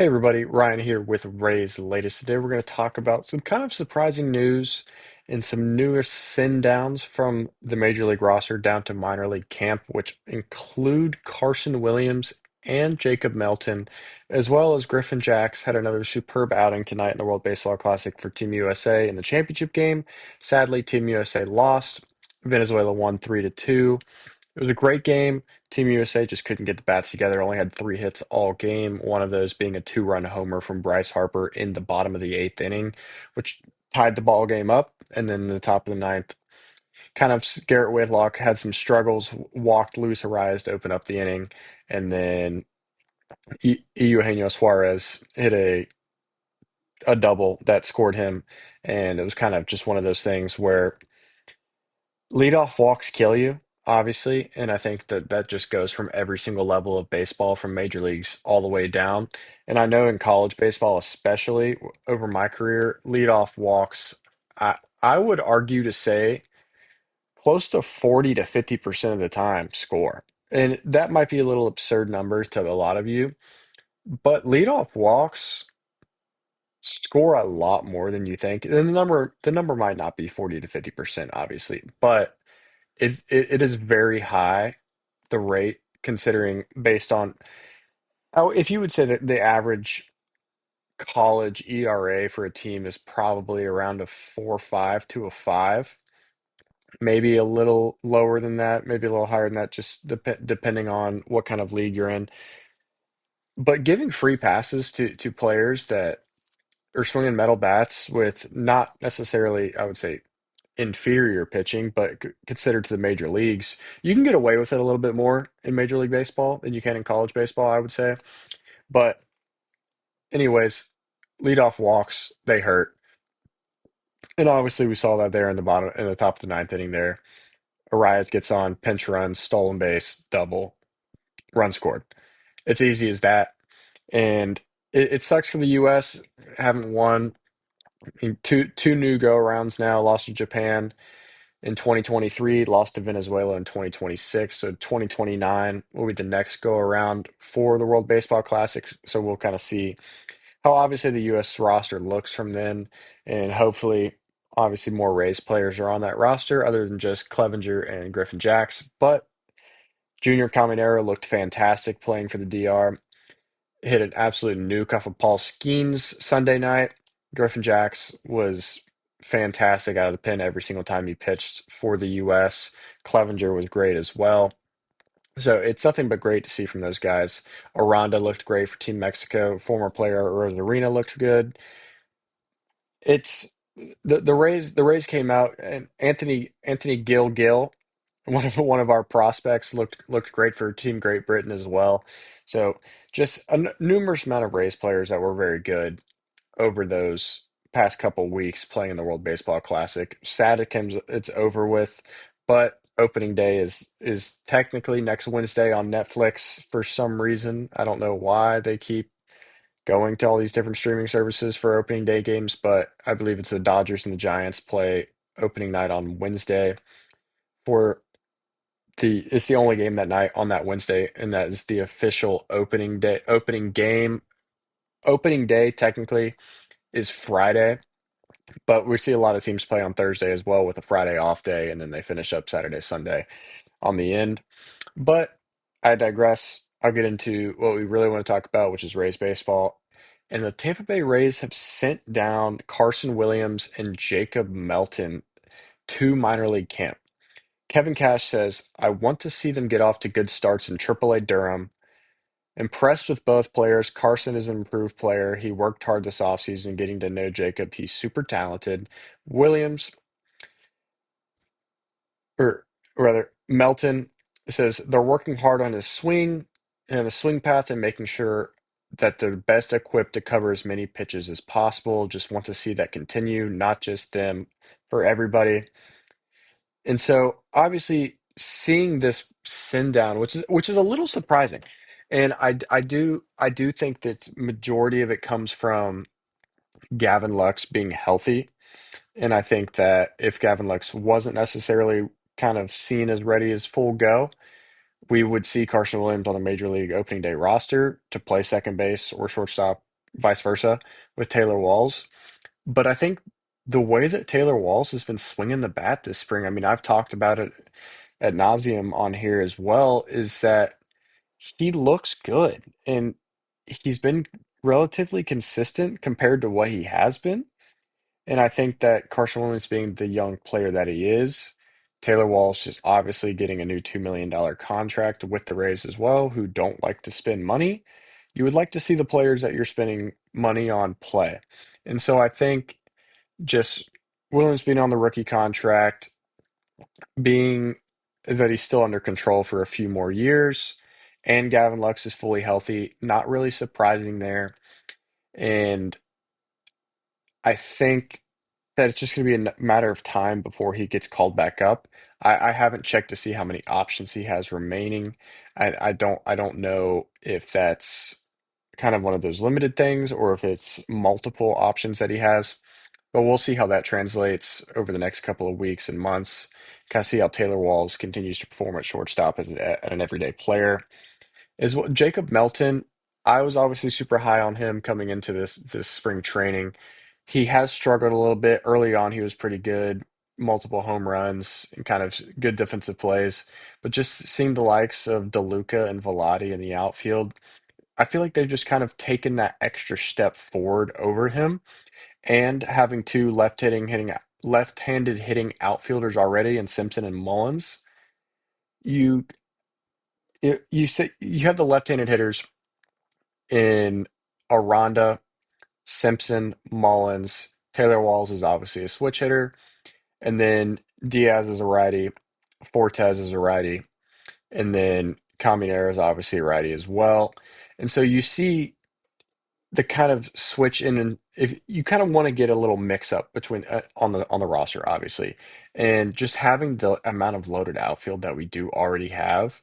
Hey everybody, Ryan here with Ray's latest. Today we're going to talk about some kind of surprising news and some newest send downs from the Major League roster down to minor league camp, which include Carson Williams and Jacob Melton, as well as Griffin Jacks had another superb outing tonight in the World Baseball Classic for Team USA in the championship game. Sadly, Team USA lost. Venezuela won 3-2. It was a great game. Team USA just couldn't get the bats together. Only had three hits all game, one of those being a two-run homer from Bryce Harper in the bottom of the eighth inning, which tied the ball game up. And then in the top of the ninth, Garrett Whitlock had some struggles, walked Luis Arias to open up the inning, and then Eugenio Suarez hit a double that scored him. And it was kind of just one of those things where leadoff walks kill you, obviously, and I think that that just goes from every single level of baseball, from major leagues all the way down. And I know in college baseball, especially over my career, leadoff walks, I would argue to say close to 40 to 50% of the time score. And that might be a little absurd number to a lot of you, but leadoff walks score a lot more than you think. And the number might not be 40 to 50%, obviously, but it is very high, the rate, considering based on if you would say that the average college ERA for a team is probably around a 4.5 to a 5, maybe a little lower than that, maybe a little higher than that, just depending on what kind of league you're in. But giving free passes to players that are swinging metal bats with not necessarily, I would say, inferior pitching, but considered to the major leagues, you can get away with it a little bit more in Major League Baseball than you can in college baseball, I would say. But anyways, leadoff walks, they hurt. And obviously we saw that there in the top of the ninth inning there. Arias gets on, pinch run, stolen base, double, run scored. It's easy as that. And it sucks for the US. Haven't won in two new go rounds now, lost to Japan in 2023, lost to Venezuela in 2026. So 2029 will be the next go around for the World Baseball Classic. So we'll kind of see how obviously the U.S. roster looks from then, and hopefully, obviously, more Rays players are on that roster other than just Clevenger and Griffin Jacks. But Junior Caminero looked fantastic playing for the DR. Hit an absolute nuke off of Paul Skeens Sunday night. Griffin Jacks was fantastic out of the pen every single time he pitched for the U.S. Clevenger was great as well. So it's nothing but great to see from those guys. Aranda looked great for Team Mexico. Former player Rosarina looked good. It's the Rays came out, and Anthony Gill, one of our prospects, looked great for Team Great Britain as well. So just a numerous amount of Rays players that were very good over those past couple weeks playing in the World Baseball Classic. Sad it's over with, but opening day is technically next Wednesday on Netflix for some reason. I don't know why they keep going to all these different streaming services for opening day games, but I believe it's the Dodgers and the Giants play opening night on Wednesday for it's the only game that night on that Wednesday, and that is the official opening game. Opening day technically is Friday, but we see a lot of teams play on Thursday as well with a Friday off day, and then they finish up Saturday, Sunday on the end. But I digress. I'll get into what we really want to talk about, which is Rays baseball. And the Tampa Bay Rays have sent down Carson Williams and Jacob Melton to minor league camp. Kevin Cash says, I want to see them get off to good starts in AAA Durham. Impressed with both players. Carson is an improved player. He worked hard this offseason getting to know Jacob. He's super talented. Williams, or rather, Melton says they're working hard on his swing and the swing path and making sure that they're best equipped to cover as many pitches as possible. Just want to see that continue, not just them, for everybody. And so obviously seeing this send down, which is a little surprising. And I do think that majority of it comes from Gavin Lux being healthy. And I think that if Gavin Lux wasn't necessarily kind of seen as ready as full go, we would see Carson Williams on the major league opening day roster to play second base or shortstop vice versa with Taylor Walls. But I think the way that Taylor Walls has been swinging the bat this spring, I mean, I've talked about it ad nauseum on here as well, is that he looks good and he's been relatively consistent compared to what he has been. And I think that Carson Wentz being the young player that he is, Taylor Walsh is obviously getting a new $2 million contract with the Rays as well, who don't like to spend money. You would like to see the players that you're spending money on play. And so I think just Williams being on the rookie contract, being that he's still under control for a few more years, and Gavin Lux is fully healthy, not really surprising there. And I think that it's just going to be a matter of time before he gets called back up. I haven't checked to see how many options he has remaining. I don't know if that's kind of one of those limited things or if it's multiple options that he has. But we'll see how that translates over the next couple of weeks and months. Kind of see how Taylor Walls continues to perform at shortstop as an everyday player. Is what Jacob Melton, I was obviously super high on him coming into this spring training. He has struggled a little bit. Early on, he was pretty good, multiple home runs and kind of good defensive plays. But just seeing the likes of DeLuca and Velati in the outfield, I feel like they've just kind of taken that extra step forward over him. And having two left-handed hitting outfielders already in Simpson and Mullins, you you say you have the left-handed hitters in Aranda, Simpson, Mullins. Taylor Walls is obviously a switch hitter, and then Diaz is a righty, Fortes is a righty, and then Caminero is obviously a righty as well. And so you see the kind of switch in, and if you kind of want to get a little mix up between on the roster, obviously, and just having the amount of loaded outfield that we do already have,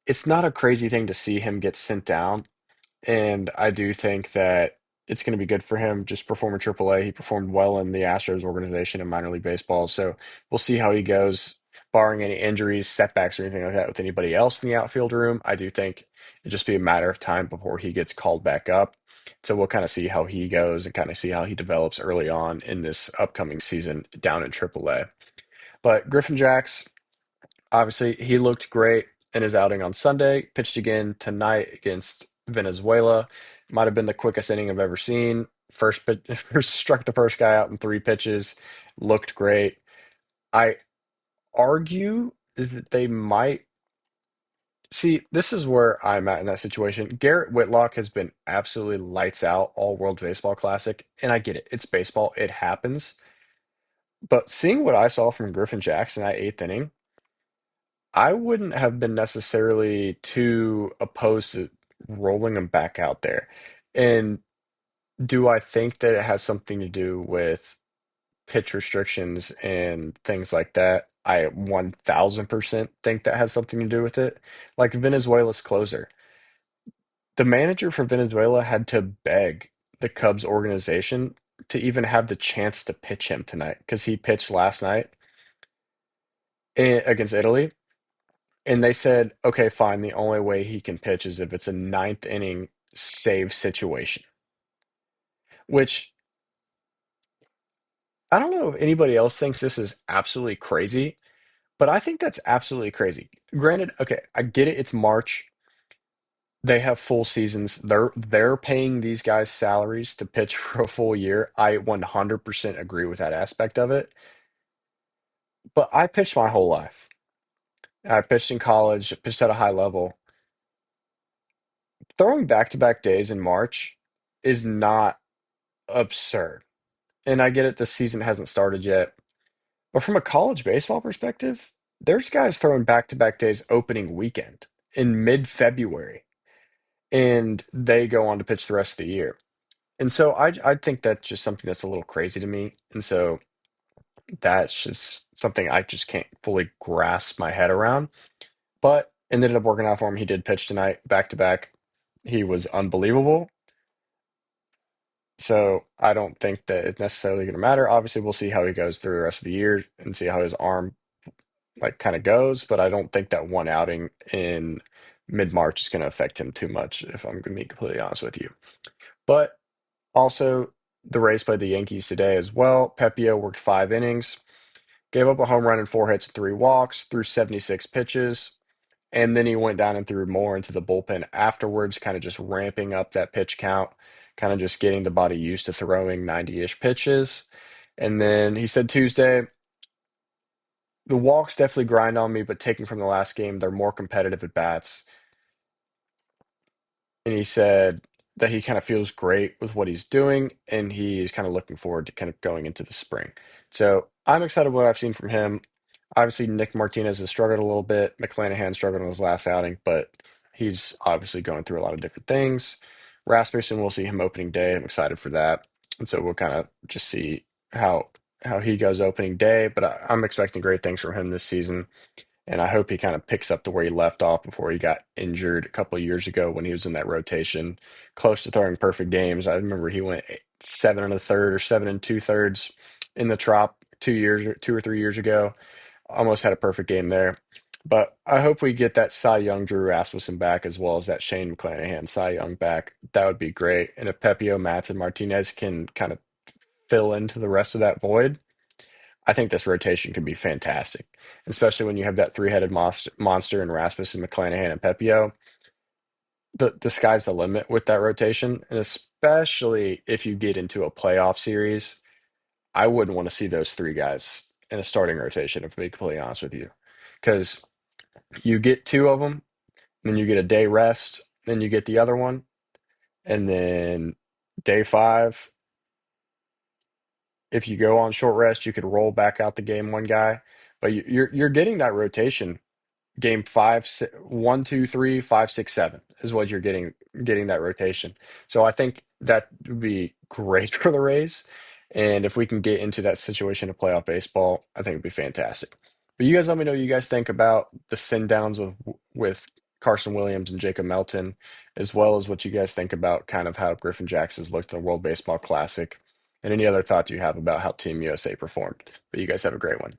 it's not a crazy thing to see him get sent down. And I do think that it's going to be good for him just performing AAA. He performed well in the Astros organization in minor league baseball. So we'll see how he goes, barring any injuries, setbacks, or anything like that with anybody else in the outfield room. I do think it'll just be a matter of time before he gets called back up. So we'll kind of see how he goes and kind of see how he develops early on in this upcoming season down in AAA. But Griffin Jacks, obviously, he looked great in his outing on Sunday. Pitched again tonight against Venezuela. Might have been the quickest inning I've ever seen. First pitch, first struck the first guy out in 3 pitches. Looked great. I argue that they might see. This is where I'm at in that situation. Garrett Whitlock has been absolutely lights out all World Baseball Classic, and I get it. It's baseball. It happens. But seeing what I saw from Griffin Jackson that eighth inning, I wouldn't have been necessarily too opposed to rolling him back out there. And do I think that it has something to do with pitch restrictions and things like that? I 1000% think that has something to do with it. Like Venezuela's closer. The manager for Venezuela had to beg the Cubs organization to even have the chance to pitch him tonight because he pitched last night against Italy. And they said, okay, fine. The only way he can pitch is if it's a ninth inning save situation, which I don't know if anybody else thinks this is absolutely crazy, but I think that's absolutely crazy. Granted, okay, I get it. It's March. They have full seasons. They're paying these guys salaries to pitch for a full year. I 100% agree with that aspect of it. But I pitched my whole life. I pitched in college, pitched at a high level. Throwing back-to-back days in March is not absurd. And I get it, the season hasn't started yet. But from a college baseball perspective, there's guys throwing back-to-back days opening weekend in mid-February, and they go on to pitch the rest of the year. And so I think that's just something that's a little crazy to me. And so that's just something I just can't fully grasp my head around. But it ended up working out for him. He did pitch tonight, back to back. He was unbelievable. So I don't think that it's necessarily going to matter. Obviously, we'll see how he goes through the rest of the year and see how his arm like kind of goes. But I don't think that one outing in mid-March is going to affect him too much, if I'm going to be completely honest with you. But Also, the Rays played the Yankees today as well. Pepio worked 5 innings, gave up a home run and 4 hits and 3 walks, threw 76 pitches, and then he went down and threw more into the bullpen afterwards, kind of just ramping up that pitch count, kind of just getting the body used to throwing 90-ish pitches. And then he said Tuesday, the walks definitely grind on me, but taking from the last game, they're more competitive at bats. And he said that he kind of feels great with what he's doing, and he's kind of looking forward to kind of going into the spring. So I'm excited what I've seen from him. Obviously, Nick Martinez has struggled a little bit. McClanahan struggled in his last outing, but he's obviously going through a lot of different things. Rasmussen, we'll see him opening day. I'm excited for that. And so we'll kind of just see how how he goes opening day, but I'm expecting great things from him this season. And I hope he kind of picks up to where he left off before he got injured a couple of years ago when he was in that rotation, close to throwing perfect games. I remember he went 7 1/3 or 7 2/3 in the Trop 2 years, 2 or 3 years ago. Almost had a perfect game there. But I hope we get that Cy Young Drew Rasmussen back as well as that Shane McClanahan Cy Young back. That would be great. And if Pepio, Matz, and Martinez can kind of fill into the rest of that void, I think this rotation could be fantastic, especially when you have that three-headed monster in Rasmussen, McClanahan, and Pepio. The sky's the limit with that rotation, and especially if you get into a playoff series, I wouldn't want to see those three guys in a starting rotation, if to be completely honest with you, because you get two of them, then you get a day rest, then you get the other one, and then day five, if you go on short rest, you could roll back out the game one guy, but you're getting that rotation game five, 1, 2, 3, 5, 6, 7 is what you're getting that rotation. So I think that would be great for the Rays. And if we can get into that situation of playoff baseball, I think it'd be fantastic. But you guys let me know what you guys think about the send downs with Carson Williams and Jacob Melton, as well as what you guys think about kind of how Griffin Jackson's looked in the World Baseball Classic, and any other thoughts you have about how Team USA performed. But you guys have a great one.